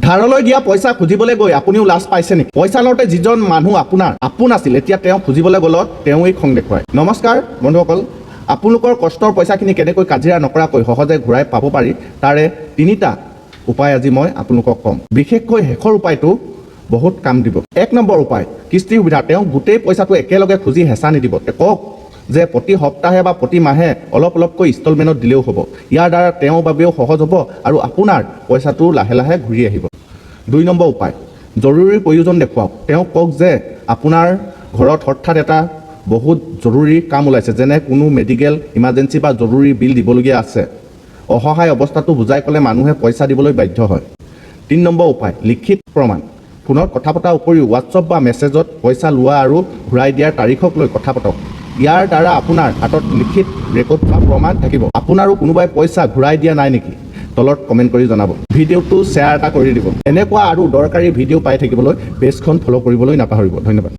ধাৰলৈ দিয়া পইচা খুজিবলৈ গৈ আপুনিও লাজ পাইছে নেকি? পইচা লওঁতে যিজন মানুহ আপোন আছিল, এতিয়া তেওঁ খুজিবলৈ গ'লত তেওঁই খং দেখুৱায়। নমস্কাৰ বন্ধুসকল, আপোনালোকৰ কষ্টৰ পইচাখিনি কেনেকৈ কাজিয়া নকৰাকৈ সহজে ঘূৰাই পাব পাৰি তাৰে 3টা উপায় আজি মই আপোনালোকক ক'ম। বিশেষকৈ শেষৰ উপায়টো বহুত কাম দিব। 1 নম্বৰ উপায়, কিস্তিৰ সুবিধা। তেওঁ গোটেই পইচাটো একেলগে খুজি হেঁচা নিদিব। কওক যে প্ৰতি সপ্তাহে বা প্ৰতি মাহে অলপ অলপকৈ ইনষ্টলমেণ্টত দিলেও হ'ব। ইয়াৰ দ্বাৰা তেওঁৰ বাবেও সহজ হ'ব আৰু আপোনাৰ পইচাটো লাহে লাহে ঘূৰি আহিব। 2 নম্বৰ উপায়, জৰুৰী প্ৰয়োজন দেখুৱাওক। তেওঁ কওক যে আপোনাৰ ঘৰত হঠাৎ এটা বহুত জৰুৰী কাম ওলাইছে, যেনে কোনো মেডিকেল ইমাৰ্জেঞ্চি বা জৰুৰী বিল দিবলগীয়া আছে। অসহায় অৱস্থাটো বুজাই ক'লে মানুহে পইচা দিবলৈ বাধ্য হয়। 3 নম্বৰ উপায়, লিখিত প্ৰমাণ। ফোনত কথা পতাৰ উপৰিও হোৱাটছআপ বা মেছেজত পইচা লোৱা আৰু ঘূৰাই দিয়াৰ তাৰিখক লৈ কথা পাতক। ইয়াৰ দ্বাৰা আপোনাৰ হাতত লিখিত ৰেকৰ্ড বা প্ৰমাণ থাকিব। আপোনাৰো কোনোবাই পইচা ঘূৰাই দিয়া নাই নেকি? তলত কমেণ্ট কৰি জনাব। ভিডিঅ'টো শ্বেয়াৰ এটা কৰি দিব। এনেকুৱা আৰু দৰকাৰী ভিডিঅ' পাই থাকিবলৈ পেজখন ফ'ল' কৰিবলৈ নাপাহৰিব। ধন্যবাদ।